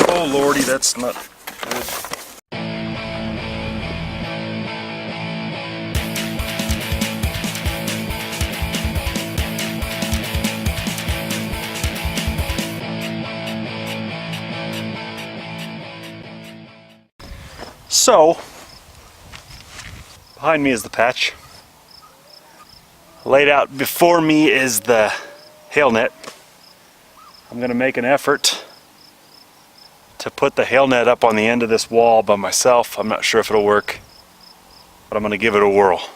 Oh lordy, that's not good. So, behind me is the patch. Laid out before me is the hail net. I'm going to make an effort to put the hail net up on the end of this wall by myself. I'm not sure if it'll work, but I'm going to give it a whirl.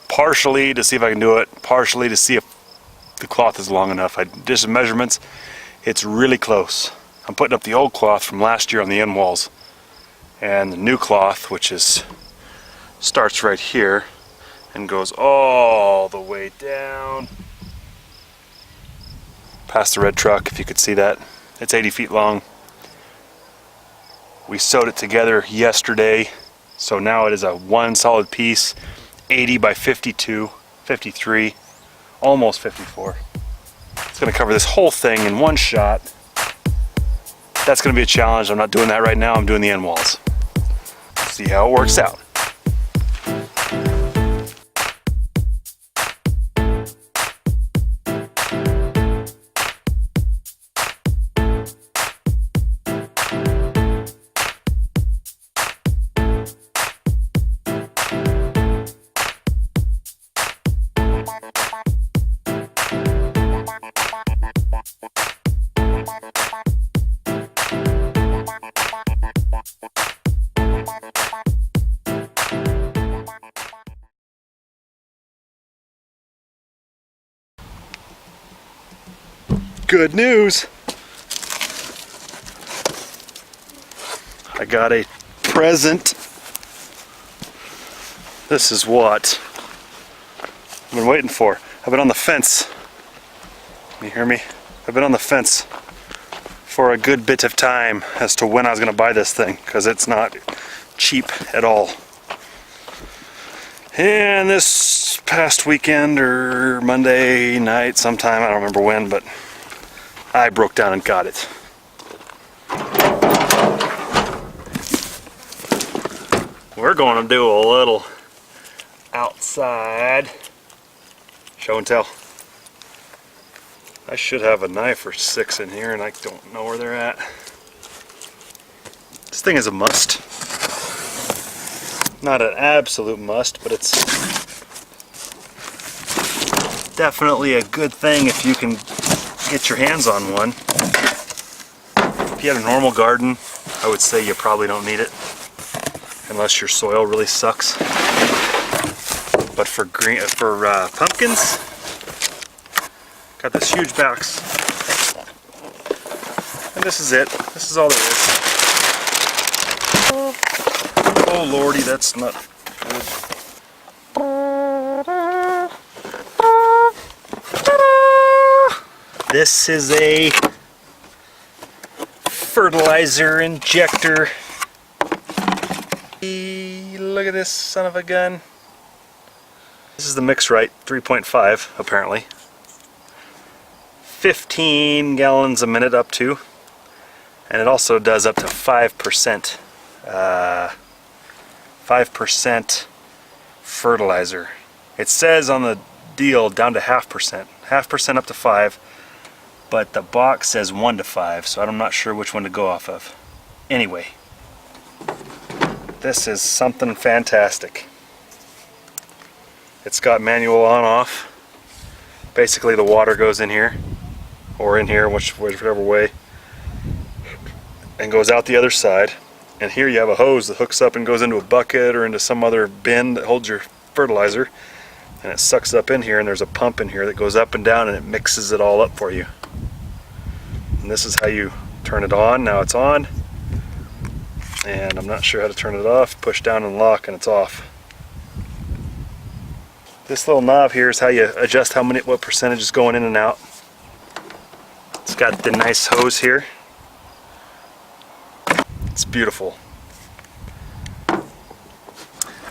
Partially to see if I can do it, partially to see if the cloth is long enough. I did some measurements. It's really close. I'm putting up the old cloth from last year on the end walls, and the new cloth, which starts right here and goes all the way down past the red truck, if you could see that. It's 80 feet long. We sewed it together yesterday, so now it is a one solid piece, 80 by 52, 53, almost 54. It's going to cover this whole thing in one shot. That's going to be a challenge. I'm not doing that right now. I'm doing the end walls. See how it works out. Good news! I got a present. This is what I've been waiting for. I've been on the fence. Can you hear me? I've been on the fence for a good bit of time as to when I was going to buy this thing, because it's not cheap at all. And this past weekend or Monday night sometime, I don't remember when, but I broke down and got it. We're going to do a little outside show and tell. I should have a knife or 6 in here and I don't know where they're at. This thing is a must. Not an absolute must, but it's definitely a good thing if you can get your hands on one. If you have a normal garden, I would say you probably don't need it unless your soil really sucks. But for pumpkins, got this huge box, and this is it. This is all there is. Oh lordy, that's not good. This is a fertilizer injector. Look at this son of a gun. This is the Mixrite 3.5 apparently. 15 gallons a minute up to. And it also does up to 5%. 5% fertilizer. It says on the deal down to 0.5%. 0.5% up to 5%. But the box says 1 to 5, so I'm not sure which one to go off of. Anyway, this is something fantastic. It's got manual on off. Basically the water goes in here, or in here, whichever way, and goes out the other side. And here you have a hose that hooks up and goes into a bucket or into some other bin that holds your fertilizer, and it sucks up in here, and there's a pump in here that goes up and down and it mixes it all up for you. And this is how you turn it on. Now it's on, and I'm not sure how to turn it off. Push down and lock and it's off. This little knob here is how you adjust what percentage is going in and out. It's got the nice hose here. It's beautiful.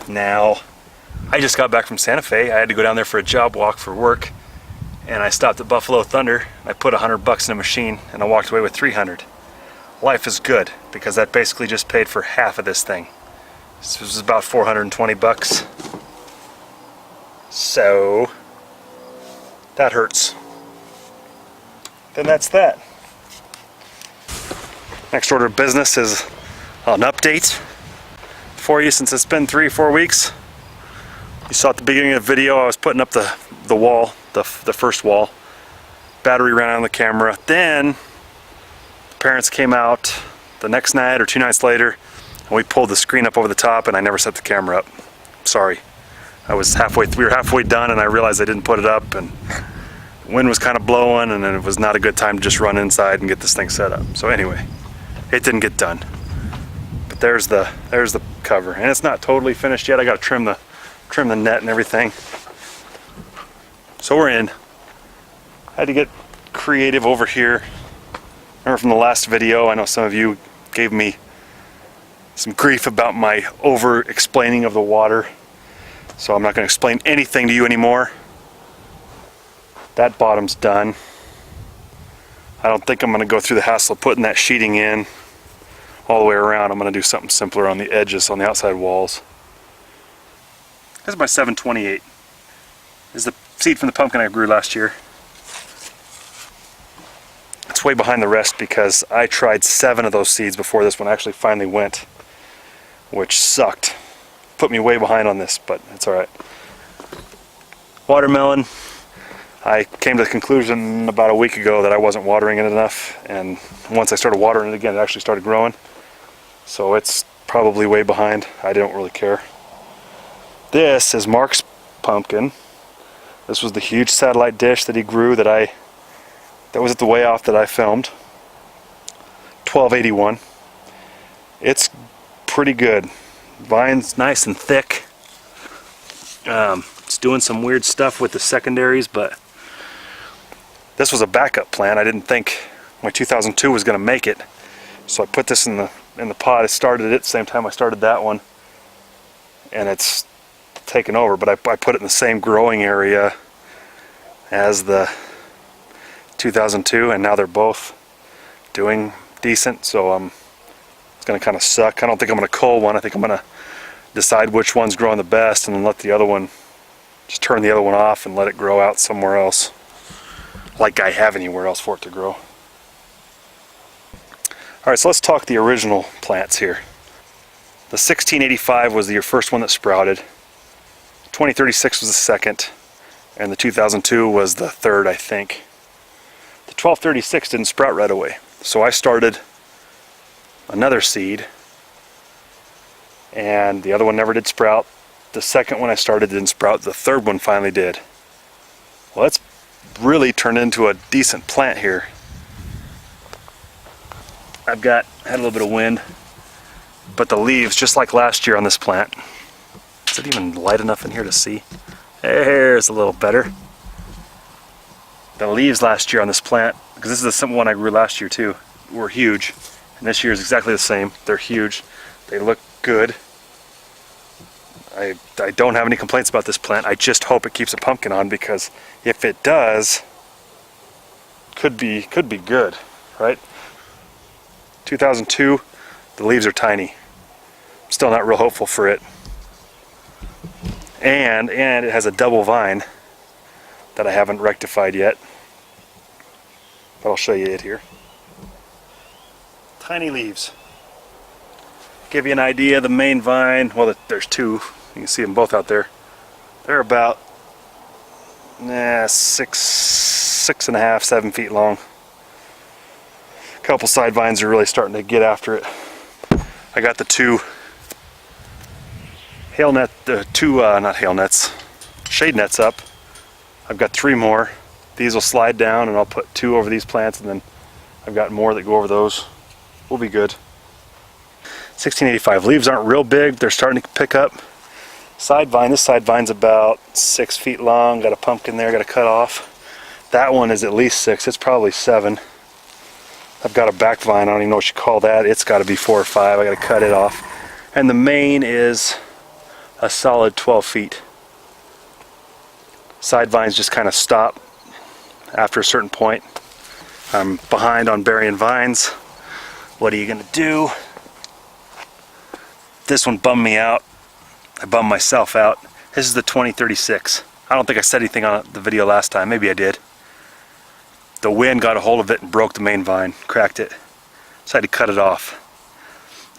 Now, I just got back from Santa Fe. I had to go down there for a job walk for work, and I stopped at Buffalo Thunder. I put $100 in a machine and I walked away with 300. life is good, because that basically just paid for half of this thing. This was about 420 bucks. So that hurts. Then that's that. Next order of business is an update for you, since it's been 3 or 4 weeks. You saw at the beginning of the video I was putting up the wall, the first wall. Battery ran out on the camera. Then the parents came out the next night or 2 nights later, and we pulled the screen up over the top, and I never set the camera up. Sorry. We were halfway done, and I realized I didn't put it up, and the wind was kind of blowing, and it was not a good time to just run inside and get this thing set up. So anyway, it didn't get done. But there's the cover, and it's not totally finished yet. I got to trim the net and everything. So we're in. I had to get creative over here. Remember from the last video, I know some of you gave me some grief about my over explaining of the water. So I'm not going to explain anything to you anymore. That bottom's done. I don't think I'm going to go through the hassle of putting that sheeting in all the way around. I'm going to do something simpler on the edges, on the outside walls. This is my 728. This is the seed from the pumpkin I grew last year. It's way behind the rest because I tried 7 of those seeds before this one actually finally went, which sucked. Put me way behind on this, but it's alright. Watermelon, I came to the conclusion about a week ago that I wasn't watering it enough, and once I started watering it again, it actually started growing. So it's probably way behind. I don't really care. This is Mark's pumpkin. This was the huge satellite dish that he grew that was at the way off that I filmed. 1281. It's pretty good. Vine's nice and thick. It's doing some weird stuff with the secondaries, but this was a backup plan. I didn't think my 2002 was going to make it, so I put this in the pot. I started it at the same time I started that one, and it's taken over. But I put it in the same growing area as the 2002, and now they're both doing decent. So it's going to kind of suck. I don't think I'm going to cull one. I think I'm going to decide which one's growing the best, and then let the other one, just turn the other one off and let it grow out somewhere else, like I have anywhere else for it to grow. Alright, so let's talk the original plants here. The 1685 was the first one that sprouted. 2036 was the second, and the 2002 was the third, I think. The 1236 didn't sprout right away, so I started another seed, and the other one never did sprout. The second one I started didn't sprout. The third one finally did. Well, it's really turned into a decent plant here. Had a little bit of wind, but the leaves, just like last year on this plant. Is it even light enough in here to see? There's a little better. The leaves last year on this plant, because this is the simple one I grew last year too, were huge. And this year is exactly the same. They're huge. They look good. I don't have any complaints about this plant. I just hope it keeps a pumpkin on, because if it does, could be good, right? 2002, the leaves are tiny. I'm still not real hopeful for it. And it has a double vine that I haven't rectified yet. But I'll show you it here. Tiny leaves. Give you an idea, the main vine, well, there's 2. You can see them both out there. They're about 6.5, 7 feet long. A couple side vines are really starting to get after it. I got the 2 shade nets up. I've got 3 more. These will slide down, and I'll put 2 over these plants, and then I've got more that go over those. We'll be good. 1685 leaves aren't real big. They're starting to pick up. Side vine. This side vine's about 6 feet long. Got a pumpkin there. Got to cut off. That one is at least 6. It's probably 7. I've got a back vine. I don't even know what you call that. It's got to be 4 or 5. I got to cut it off. And the main is a solid 12 feet. Side vines just kind of stop after a certain point. I'm behind on burying vines. What are you gonna do? This one bummed me out. I bummed myself out. This is the 2036. I don't think I said anything on the video last time. Maybe I did. The wind got a hold of it and broke the main vine, cracked it. So I had to cut it off.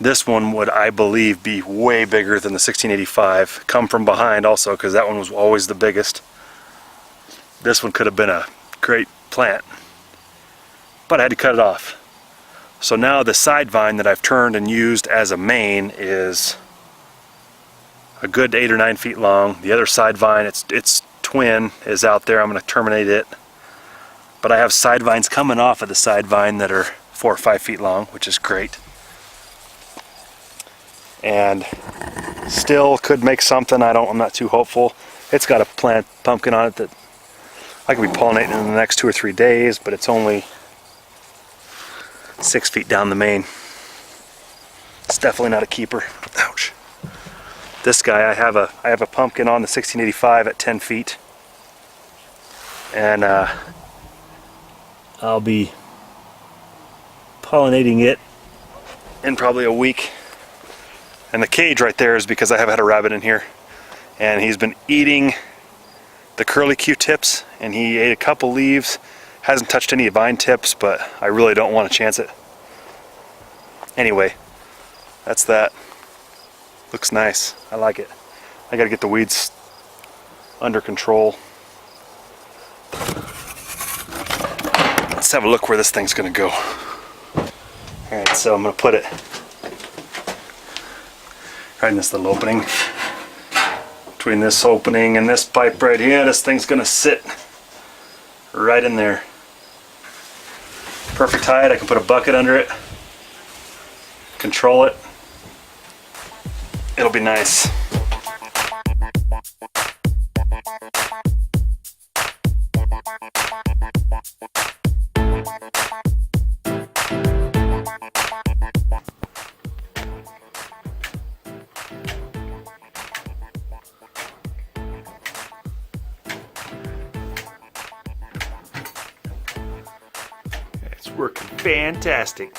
This one would, I believe, be way bigger than the 1685. Come from behind also, because that one was always the biggest. This one could have been a great plant, but I had to cut it off. So now the side vine that I've turned and used as a main is a good 8 or 9 feet long. The other side vine, its twin, is out there. I'm going to terminate it. But I have side vines coming off of the side vine that are 4 or 5 feet long, which is great. And still could make something. I'm not too hopeful. It's got a plant pumpkin on it that I could be pollinating in the next 2 or 3 days, but it's only 6 feet down the main. It's definitely not a keeper. Ouch. This guy, I have a pumpkin on the 1685 at 10 feet. And I'll be pollinating it in probably a week. And the cage right there is because I have had a rabbit in here, and he's been eating the curly Q-tips, and he ate a couple leaves. Hasn't touched any vine tips, but I really don't want to chance it. Anyway, that's that. Looks nice. I like it. I gotta get the weeds under control. Let's have a look where this thing's gonna go. Alright, so I'm gonna put it right in this little opening. Between this opening and this pipe right here, this thing's gonna sit right in there. Perfect height. I can put a bucket under it, control it. It'll be nice. It's working fantastic.